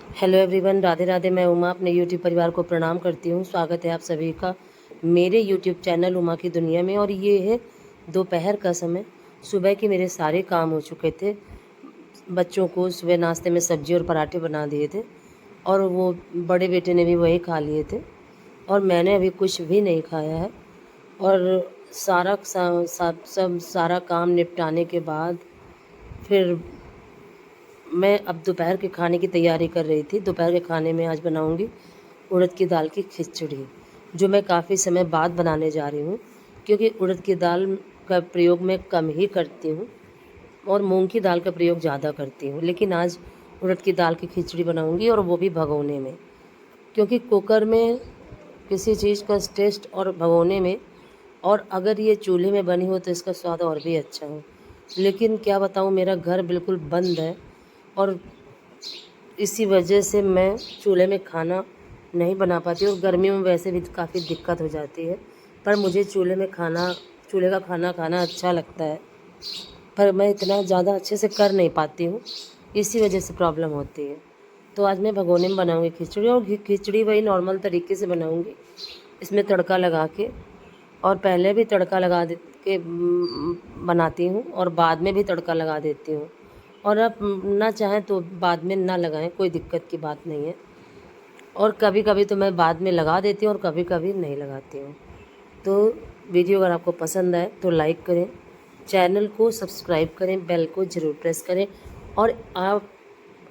Hello everyone, Radhe Radhe. मैं उमा अपने YouTube परिवार को प्रणाम करती हूँ। स्वागत है आप सभी का मेरे यूट्यूब चैनल उमा की दुनिया में। और ये है दोपहर का समय। सुबह के मेरे सारे काम हो चुके थे। बच्चों को सुबह नाश्ते में सब्जी और पराठे बना दिए थे और वो बड़े बेटे ने भी वही खा लिए थे और मैंने अभी कुछ भी नहीं खाया है। और सारा काम निपटाने के बाद फिर मैं अब दोपहर के खाने की तैयारी कर रही थी। दोपहर के खाने में आज बनाऊंगी उड़द की दाल की खिचड़ी, जो मैं काफ़ी समय बाद बनाने जा रही हूँ, क्योंकि उड़द की दाल का प्रयोग मैं कम ही करती हूँ और मूंग की दाल का प्रयोग ज़्यादा करती हूँ। लेकिन आज उड़द की दाल की खिचड़ी बनाऊंगी और वो भी भगोने में, क्योंकि कुकर में किसी चीज़ का टेस्ट और भगोने में, और अगर ये चूल्हे में बनी हो तो इसका स्वाद और भी अच्छा हो। लेकिन क्या बताऊँ, मेरा घर बिल्कुल बंद है और इसी वजह से मैं चूल्हे में खाना नहीं बना पाती और गर्मियों में वैसे भी काफ़ी दिक्कत हो जाती है। पर मुझे चूल्हे का खाना खाना अच्छा लगता है, पर मैं इतना ज़्यादा अच्छे से कर नहीं पाती हूँ, इसी वजह से प्रॉब्लम होती है। तो आज मैं भगोने में बनाऊँगी खिचड़ी, और खिचड़ी वही नॉर्मल तरीके से बनाऊँगी, इसमें तड़का लगा के। और पहले भी तड़का लगा दे के बनाती हूँ और बाद में भी तड़का लगा देती हूँ। और आप ना चाहें तो बाद में ना लगाएं, कोई दिक्कत की बात नहीं है। और कभी कभी तो मैं बाद में लगा देती हूँ और कभी कभी नहीं लगाती हूँ। तो वीडियो अगर आपको पसंद आए तो लाइक करें, चैनल को सब्सक्राइब करें, बेल को ज़रूर प्रेस करें, और आप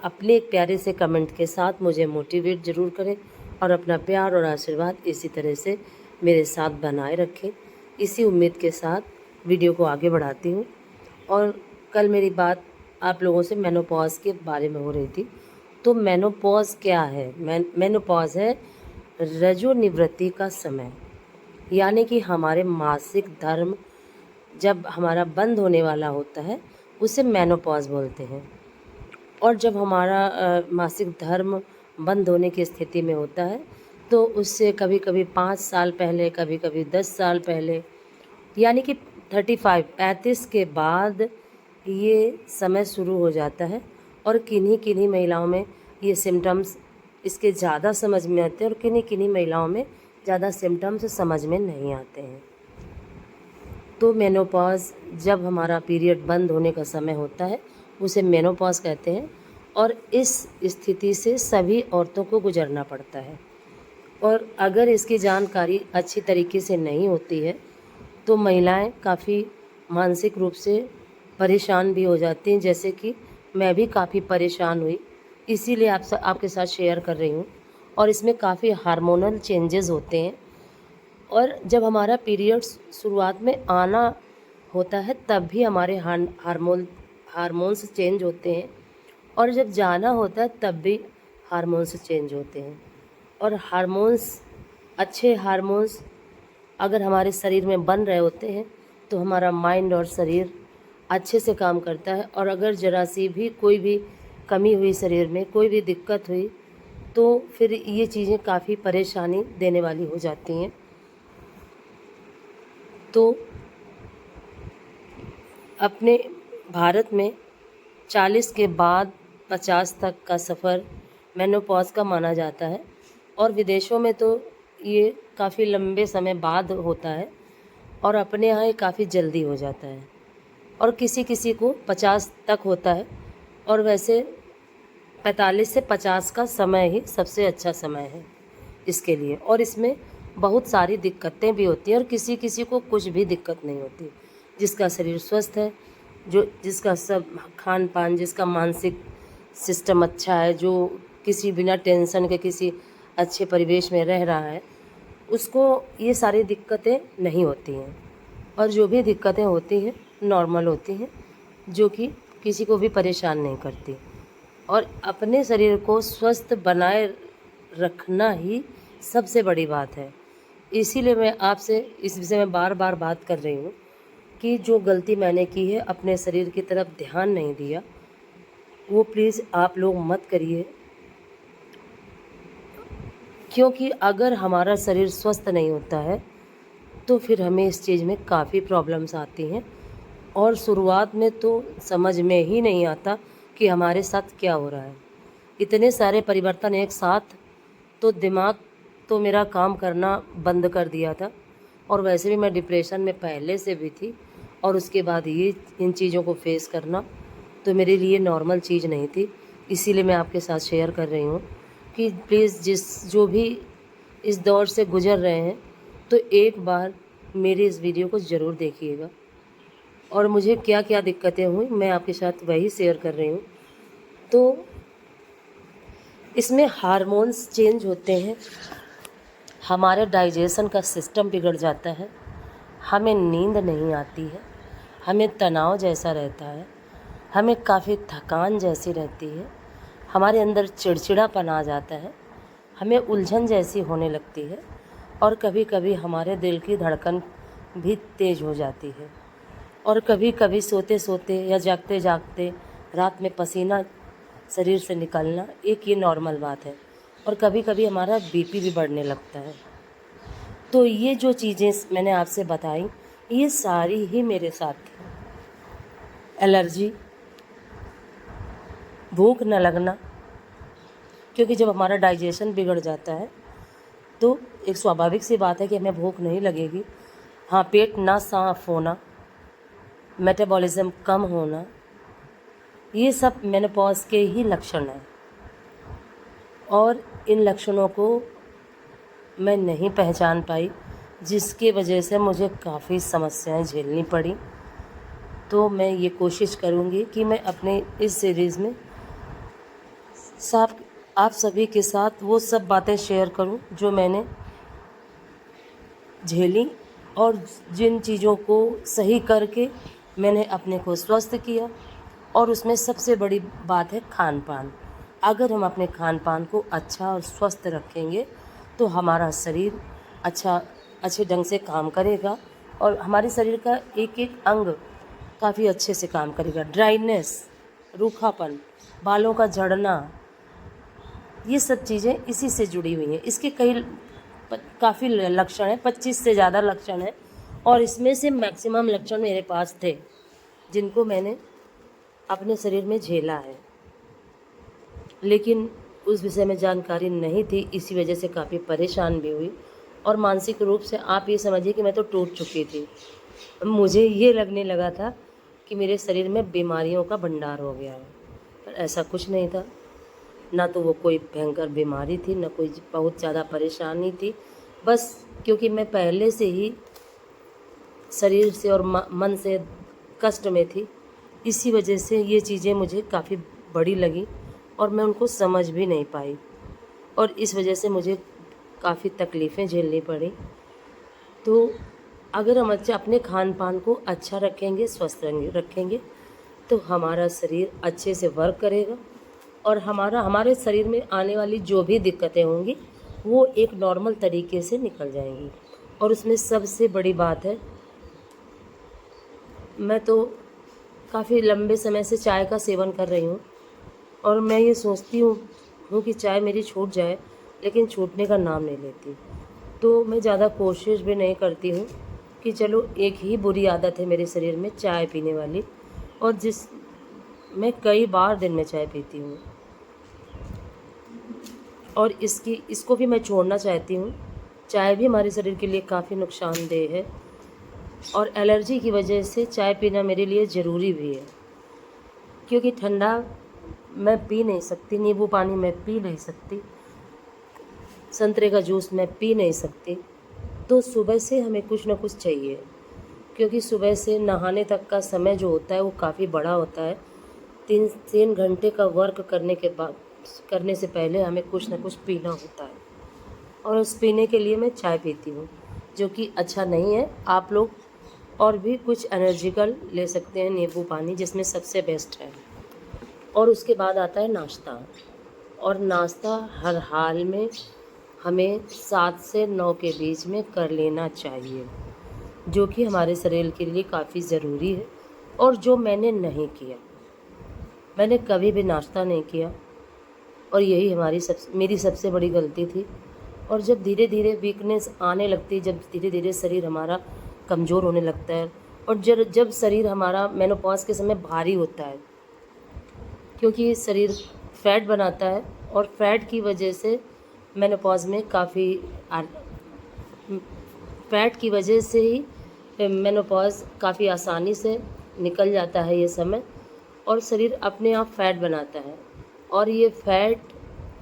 अपने एक प्यारे से कमेंट के साथ मुझे मोटिवेट ज़रूर करें और अपना प्यार और आशीर्वाद इसी तरह से मेरे साथ बनाए रखें। इसी उम्मीद के साथ वीडियो को आगे बढ़ाती हूँ। और कल मेरी बात आप लोगों से मेनोपॉज के बारे में हो रही थी। तो मेनोपॉज क्या है? मेनोपॉज है रजोनिवृत्ति का समय, यानी कि हमारे मासिक धर्म जब हमारा बंद होने वाला होता है उसे मेनोपॉज बोलते हैं। और जब हमारा मासिक धर्म बंद होने की स्थिति में होता है तो उससे कभी कभी 5 साल पहले, कभी कभी 10 साल पहले, यानी कि 35 के बाद ये समय शुरू हो जाता है। और किन्हीं किन्हीं महिलाओं में ये सिम्टम्स इसके ज़्यादा समझ में आते हैं और किन्हीं किन्हीं महिलाओं में ज़्यादा सिम्टम्स समझ में नहीं आते हैं। तो मेनोपॉज जब हमारा पीरियड बंद होने का समय होता है उसे मेनोपॉज कहते हैं, और इस स्थिति से सभी औरतों को गुजरना पड़ता है। और अगर इसकी जानकारी अच्छी तरीके से नहीं होती है तो महिलाएं काफ़ी मानसिक रूप से परेशान भी हो जाती हैं, जैसे कि मैं भी काफ़ी परेशान हुई, इसीलिए आपके साथ शेयर कर रही हूँ। और इसमें काफ़ी हार्मोनल चेंजेस होते हैं, और जब हमारा पीरियड शुरुआत में आना होता है तब भी हमारे हार्मोन्स चेंज होते हैं, और जब जाना होता है तब भी हार्मोन्स चेंज होते हैं। और अच्छे हार्मोन्स अगर हमारे शरीर में बन रहे होते हैं तो हमारा माइंड और शरीर अच्छे से काम करता है। और अगर ज़रा सी भी कोई भी कमी हुई, शरीर में कोई भी दिक्कत हुई, तो फिर ये चीज़ें काफ़ी परेशानी देने वाली हो जाती हैं। तो अपने भारत में 40 के बाद 50 तक का सफ़र मेनोपॉज का माना जाता है, और विदेशों में तो ये काफ़ी लंबे समय बाद होता है, और अपने यहाँ ये काफ़ी जल्दी हो जाता है। और किसी किसी को 50 तक होता है, और वैसे 45 से 50 का समय ही सबसे अच्छा समय है इसके लिए। और इसमें बहुत सारी दिक्कतें भी होती हैं और किसी किसी को कुछ भी दिक्कत नहीं होती। जिसका शरीर स्वस्थ है, जिसका सब खान पान, जिसका मानसिक सिस्टम अच्छा है, जो किसी बिना टेंशन के किसी अच्छे परिवेश में रह रहा है, उसको ये सारी दिक्कतें नहीं होती हैं। और जो भी दिक्कतें होती हैं नॉर्मल होती हैं, जो कि किसी को भी परेशान नहीं करती। और अपने शरीर को स्वस्थ बनाए रखना ही सबसे बड़ी बात है। इसीलिए मैं आपसे इस विषय में बार बार बात कर रही हूँ कि जो गलती मैंने की है, अपने शरीर की तरफ ध्यान नहीं दिया, वो प्लीज़ आप लोग मत करिए। क्योंकि अगर हमारा शरीर स्वस्थ नहीं होता है तो फिर हमें इस चीज़ में काफ़ी प्रॉब्लम्स आती हैं, और शुरुआत में तो समझ में ही नहीं आता कि हमारे साथ क्या हो रहा है। इतने सारे परिवर्तन एक साथ, तो दिमाग तो मेरा काम करना बंद कर दिया था। और वैसे भी मैं डिप्रेशन में पहले से भी थी, और उसके बाद ये इन चीज़ों को फेस करना तो मेरे लिए नॉर्मल चीज़ नहीं थी। इसीलिए मैं आपके साथ शेयर कर रही हूँ कि प्लीज़ जो भी इस दौर से गुज़र रहे हैं, तो एक बार मेरे इस वीडियो को ज़रूर देखिएगा। और मुझे क्या क्या दिक्कतें हुई मैं आपके साथ वही शेयर कर रही हूँ। तो इसमें हार्मोन्स चेंज होते हैं, हमारे डाइजेशन का सिस्टम बिगड़ जाता है, हमें नींद नहीं आती है, हमें तनाव जैसा रहता है, हमें काफ़ी थकान जैसी रहती है, हमारे अंदर चिड़चिड़ापन आ जाता है, हमें उलझन जैसी होने लगती है, और कभी कभी हमारे दिल की धड़कन भी तेज़ हो जाती है, और कभी कभी सोते सोते या जागते जागते रात में पसीना शरीर से निकलना एक ये नॉर्मल बात है। और कभी कभी हमारा बीपी भी बढ़ने लगता है। तो ये जो चीज़ें मैंने आपसे बताई, ये सारी ही मेरे साथ थी। एलर्जी, भूख न लगना, क्योंकि जब हमारा डाइजेशन बिगड़ जाता है तो एक स्वाभाविक सी बात है कि हमें भूख नहीं लगेगी। हाँ, पेट ना साफ होना, मेटाबॉलिज्म कम होना, ये सब मेनोपॉज के ही लक्षण हैं। और इन लक्षणों को मैं नहीं पहचान पाई, जिसकी वजह से मुझे काफ़ी समस्याएं झेलनी पड़ी। तो मैं ये कोशिश करूँगी कि मैं अपने इस सीरीज़ में आप सभी के साथ वो सब बातें शेयर करूं जो मैंने झेली, और जिन चीज़ों को सही करके मैंने अपने को स्वस्थ किया। और उसमें सबसे बड़ी बात है खान पान। अगर हम अपने खान पान को अच्छा और स्वस्थ रखेंगे तो हमारा शरीर अच्छे ढंग से काम करेगा, और हमारे शरीर का एक एक अंग काफ़ी अच्छे से काम करेगा। ड्राइनेस, रूखापन, बालों का झड़ना, ये सब चीज़ें इसी से जुड़ी हुई हैं। इसके काफ़ी लक्षण हैं, 25 से ज़्यादा लक्षण हैं, और इसमें से मैक्सिमम लक्षण मेरे पास थे जिनको मैंने अपने शरीर में झेला है, लेकिन उस विषय में जानकारी नहीं थी। इसी वजह से काफ़ी परेशान भी हुई, और मानसिक रूप से आप ये समझिए कि मैं तो टूट चुकी थी। मुझे ये लगने लगा था कि मेरे शरीर में बीमारियों का भंडार हो गया है, पर ऐसा कुछ नहीं था। ना तो वो कोई भयंकर बीमारी थी, ना कोई बहुत ज़्यादा परेशानी थी। बस क्योंकि मैं पहले से ही शरीर से और मन से कष्ट में थी, इसी वजह से ये चीज़ें मुझे काफ़ी बड़ी लगी, और मैं उनको समझ भी नहीं पाई, और इस वजह से मुझे काफ़ी तकलीफ़ें झेलनी पड़ी। तो अगर हम अपने खान पान को अच्छा रखेंगे, स्वस्थ रखेंगे, तो हमारा शरीर अच्छे से वर्क करेगा, और हमारे शरीर में आने वाली जो भी दिक्कतें होंगी वो एक नॉर्मल तरीके से निकल जाएंगी। और उसमें सबसे बड़ी बात है, मैं तो काफ़ी लंबे समय से चाय का सेवन कर रही हूँ, और मैं ये सोचती हूँ कि चाय मेरी छूट जाए, लेकिन छूटने का नाम नहीं लेती। तो मैं ज़्यादा कोशिश भी नहीं करती हूँ कि चलो, एक ही बुरी आदत है मेरे शरीर में चाय पीने वाली, और मैं कई बार दिन में चाय पीती हूँ, और इसको भी मैं छोड़ना चाहती हूँ। चाय भी हमारे शरीर के लिए काफ़ी नुकसानदेह है, और एलर्जी की वजह से चाय पीना मेरे लिए ज़रूरी भी है, क्योंकि ठंडा मैं पी नहीं सकती, नींबू पानी मैं पी नहीं सकती, संतरे का जूस मैं पी नहीं सकती। तो सुबह से हमें कुछ ना कुछ चाहिए, क्योंकि सुबह से नहाने तक का समय जो होता है वो काफ़ी बड़ा होता है। 3 घंटे का वर्क करने से पहले हमें कुछ ना कुछ पीना होता है, और उस पीने के लिए मैं चाय पीती हूँ, जो कि अच्छा नहीं है। आप लोग और भी कुछ एनर्जिकल ले सकते हैं, नींबू पानी जिसमें सबसे बेस्ट है। और उसके बाद आता है नाश्ता, और नाश्ता हर हाल में हमें 7 से 9 के बीच में कर लेना चाहिए, जो कि हमारे शरीर के लिए काफ़ी ज़रूरी है, और जो मैंने नहीं किया। मैंने कभी भी नाश्ता नहीं किया, और यही मेरी सबसे बड़ी गलती थी। और जब धीरे धीरे वीकनेस आने लगती है, जब धीरे धीरे शरीर हमारा कमज़ोर होने लगता है, और जब शरीर हमारा मेनोपॉज के समय भारी होता है, क्योंकि शरीर फैट बनाता है और फैट की वजह से मेनोपॉज़ में फैट की वजह से ही मेनोपॉज़ काफ़ी आसानी से निकल जाता है ये समय, और शरीर अपने आप फैट बनाता है। और ये फैट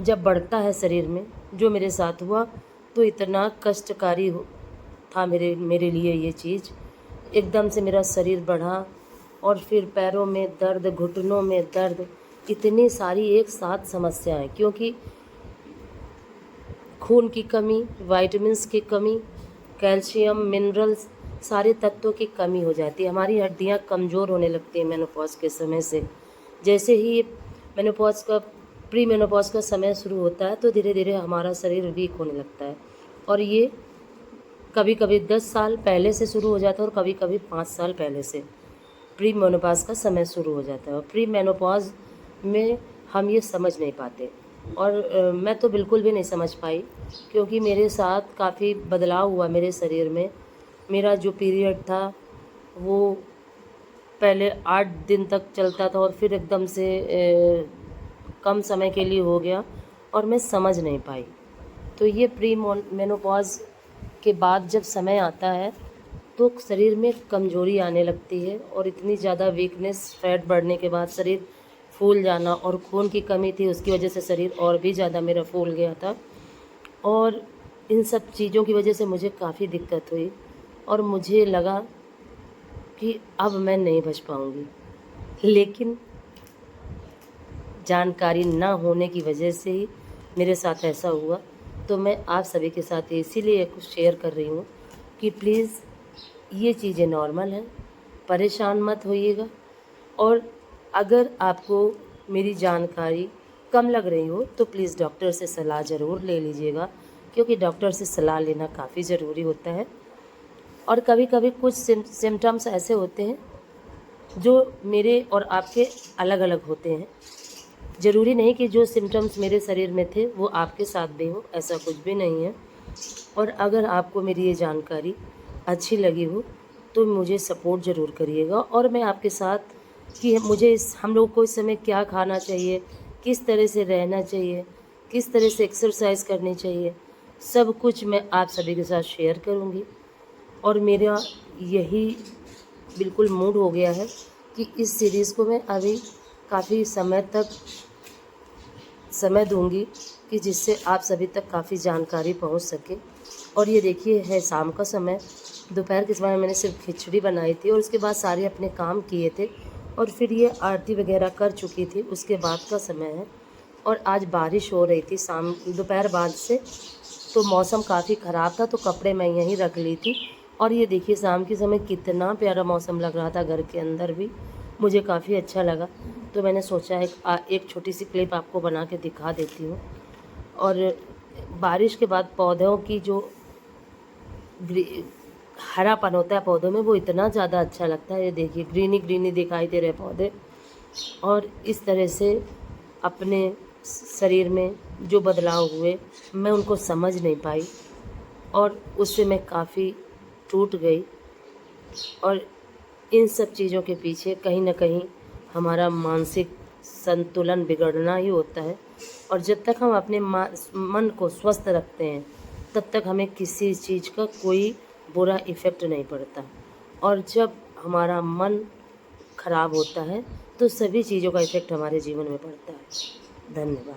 जब बढ़ता है शरीर में, जो मेरे साथ हुआ, तो इतना कष्टकारी था मेरे लिए ये चीज़। एकदम से मेरा शरीर बढ़ा और फिर पैरों में दर्द, घुटनों में दर्द, इतनी सारी एक साथ समस्याएं, क्योंकि खून की कमी, विटामिन्स की कमी, कैल्शियम, मिनरल्स, सारे तत्वों की कमी हो जाती है। हमारी हड्डियां कमज़ोर होने लगती हैं मेनोपॉज़ के समय से। जैसे ही प्री मेनोपॉज़ का समय शुरू होता है तो धीरे धीरे हमारा शरीर वीक होने लगता है, और ये कभी कभी 10 साल पहले से शुरू हो जाता है और कभी कभी 5 साल पहले से प्री मेनोपॉज़ का समय शुरू हो जाता है। और प्री मेनोपॉज़ में हम ये समझ नहीं पाते, और मैं तो बिल्कुल भी नहीं समझ पाई, क्योंकि मेरे साथ काफ़ी बदलाव हुआ मेरे शरीर में। मेरा जो पीरियड था वो पहले 8 दिन तक चलता था और फिर एकदम से कम समय के लिए हो गया, और मैं समझ नहीं पाई। तो ये प्री मेनोपॉज़ के बाद जब समय आता है तो शरीर में कमज़ोरी आने लगती है, और इतनी ज़्यादा वीकनेस, फैट बढ़ने के बाद शरीर फूल जाना, और खून की कमी थी उसकी वजह से शरीर और भी ज़्यादा मेरा फूल गया था। और इन सब चीज़ों की वजह से मुझे काफ़ी दिक्कत हुई, और मुझे लगा कि अब मैं नहीं बच पाऊँगी। लेकिन जानकारी ना होने की वजह से ही मेरे साथ ऐसा हुआ। तो मैं आप सभी के साथ इसीलिए कुछ शेयर कर रही हूँ कि प्लीज़ ये चीज़ें नॉर्मल हैं, परेशान मत होइएगा। और अगर आपको मेरी जानकारी कम लग रही हो तो प्लीज़ डॉक्टर से सलाह ज़रूर ले लीजिएगा, क्योंकि डॉक्टर से सलाह लेना काफ़ी ज़रूरी होता है। और कभी कभी कुछ सिम्टम्स ऐसे होते हैं जो मेरे और आपके अलग अलग होते हैं। ज़रूरी नहीं कि जो सिम्टम्स मेरे शरीर में थे वो आपके साथ भी हो, ऐसा कुछ भी नहीं है। और अगर आपको मेरी ये जानकारी अच्छी लगी हो तो मुझे सपोर्ट ज़रूर करिएगा, और मैं आपके साथ कि हम लोग को इस समय क्या खाना चाहिए, किस तरह से रहना चाहिए, किस तरह से एक्सरसाइज करनी चाहिए, सब कुछ मैं आप सभी के साथ शेयर करूँगी। और मेरा यही बिल्कुल मूड हो गया है कि इस सीरीज़ को मैं अभी काफ़ी समय तक समय दूंगी, कि जिससे आप सभी तक काफ़ी जानकारी पहुंच सके। और ये देखिए, है शाम का समय, दोपहर के समय मैंने सिर्फ खिचड़ी बनाई थी और उसके बाद सारे अपने काम किए थे, और फिर ये आरती वगैरह कर चुकी थी, उसके बाद का समय है। और आज बारिश हो रही थी दोपहर बाद से, तो मौसम काफ़ी ख़राब था, तो कपड़े मैं यहीं रख ली थी। और ये देखिए शाम के समय कितना प्यारा मौसम लग रहा था, घर के अंदर भी मुझे काफ़ी अच्छा लगा। तो मैंने सोचा एक छोटी सी क्लिप आपको बना के दिखा देती हूँ। और बारिश के बाद पौधों की जो हरापन होता है पौधों में, वो इतना ज़्यादा अच्छा लगता है। ये देखिए ग्रीनी ग्रीनी दिखाई दे रहे पौधे, और इस तरह से अपने शरीर में जो बदलाव हुए मैं उनको समझ नहीं पाई, और उससे मैं काफ़ी टूट गई। और इन सब चीज़ों के पीछे कहीं ना कहीं हमारा मानसिक संतुलन बिगड़ना ही होता है। और जब तक हम अपने मन को स्वस्थ रखते हैं तब तक हमें किसी चीज़ का कोई बुरा इफ़ेक्ट नहीं पड़ता, और जब हमारा मन खराब होता है तो सभी चीज़ों का इफ़ेक्ट हमारे जीवन में पड़ता है। धन्यवाद।